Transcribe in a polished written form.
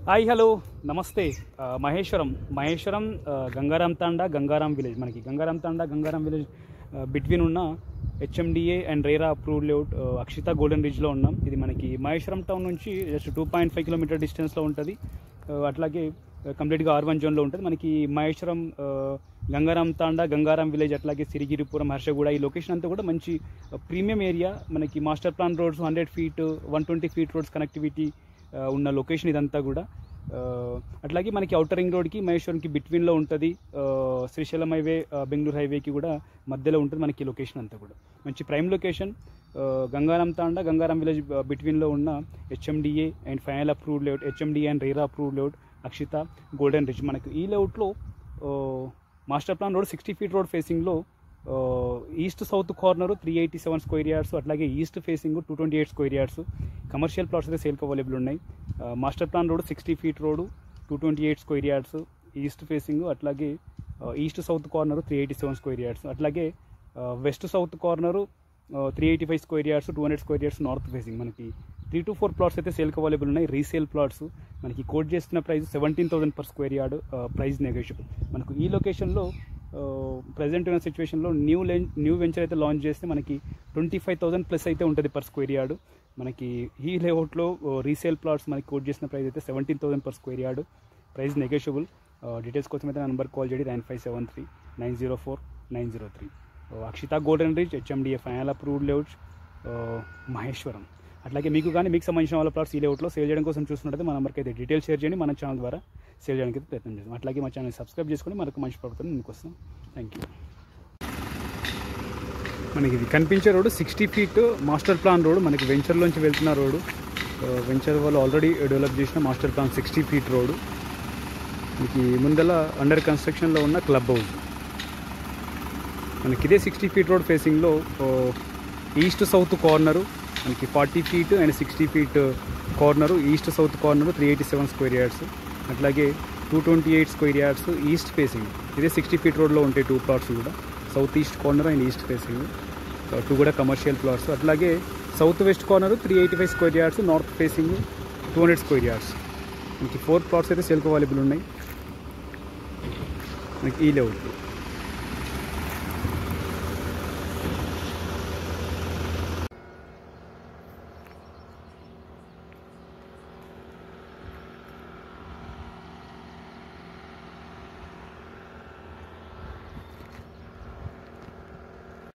Hi hello నమస్తే Maheshwaram Gangaram Tanda Gangaram village మనకి Gangaram Tanda Gangaram village between ఉన్న HMDA and RERA approved layout Akshita Golden రిజ్లో ఉన్నాం. ఇది మనకి మహేశ్వరం టౌన్ నుంచి జస్ట్ 2.5 కిలోమీటర్ డిస్టెన్స్లో ఉంటుంది. అట్లాగే కంప్లీట్గా R1 జోన్లో ఉంటుంది. మనకి మహేశ్వరం గంగారాం తాండా గంగారాం విలేజ్ అట్లాగే సిరిగిరిపురం హర్షగూడ ఈ లొకేషన్ అంతా కూడా మంచి ప్రీమియం ఏరియా. మనకి master plan roads 100 feet 120 feet roads connectivity ఉన్న లొకేషన్ ఇదంతా కూడా. అట్లాగే మనకి ఔటర్ రింగ్ రోడ్కి మహేశ్వరంకి బిట్వీన్లో ఉంటుంది. శ్రీశైలం హైవే బెంగళూరు హైవేకి కూడా మధ్యలో ఉంటుంది మనకి లొకేషన్ అంతా కూడా. మంచి prime location Gangaram Tanda Gangaram village బిట్వీన్లో ఉన్న HMDA and final approved layout HMDA and RERA approved layout Akshita golden Ridge. మనకు ఈ లేఅవుట్లో master plan road 60 feet road ఫేసింగ్లో east south corner 387 square yards, అట్లాగే east facing 228 square yards. Commercial plots అయితే సేల్కి available ఉన్నాయి. Master plan road 60 feet road 228 square yards east facing, అట్లాగే east south corner 387 square yards, అట్లాగే west south corner 385 square yards 200 square yards north facing. మనకి 3 to 4 plots అయితే సేల్కి available ఉన్నాయి. Resale plots మనకి కోట్ చేస్తున్న price 17,000 per square yard, price negotiable. మనకు ఈ లొకేషన్లో ప్రజెంట్ ఉన్న సిచ్యువేషన్లో న్యూ వెంచర్ అయితే లాంచ్ చేస్తే మనకి 25,000 ప్లస్ అయితే ఉంటుంది పర్ స్క్వేర్ యార్డ్. మనకి ఈ లేఅవుట్లో రీసేల్ ప్లాట్స్ మనకి కోట్ చేసిన ప్రైస్ అయితే 17,000 per square yard, price negotiable. Details కోసం అయితే నా నెంబర్ కాల్ చేయండి 9573904903. Akshita golden ridge HMDA final approved layout Maheshwaram. అట్లాగే మీకు కానీ మీకు సంబంధించిన వాళ్ళ ప్లాట్స్ ఈ లేఅవుట్లో సేల్ చేయడం కోసం చూస్తున్నట్టు మా నెంబర్కి అయితే డీటెయిల్స్ షేర్ చేయండి. మన ఛానల్ ద్వారా సేల్ చేయడానికి అయితే ప్రయత్నం చేస్తాం. అట్లాగే మా ఛానల్ సబ్స్క్రైబ్ చేసుకొని మనకు మంచి పడుతుంది మీకు వస్తాం. Thank you. మనకి ఇది కనిపించే road 60 feet master plan road. మనకి వెంచర్లోంచి వెళ్తున్న రోడ్డు. వెంచర్ వాళ్ళు ఆల్రెడీ డెవలప్ చేసిన మాస్టర్ ప్లాన్ 60 ఫీట్ రోడ్డు. మనకి ముందల అండర్ కన్స్ట్రక్షన్లో ఉన్న క్లబ్ హౌస్. మనకి ఇదే 60 ఫీట్ రోడ్ ఫేసింగ్లో ఈస్ట్ సౌత్ కార్నరు మనకి 40 feet and 60 feet corner. East south corner 387 square yards, అట్లాగే 228 స్క్వేర్ యార్డ్స్ ఈస్ట్ ఫేసింగ్. ఇదే 60 ఫీట్ రోడ్లో ఉంటాయి 2 ప్లాట్స్ కూడా. South east corner and east facing 2 కూడా కమర్షియల్ ప్లాట్స్. అట్లాగే south west corner 385 square yards, north facing 200 square yards. మనకి 4 plots అయితే సేల్కి అవైలబుల్ ఉన్నాయి మనకి ఈ లేఅవుట్.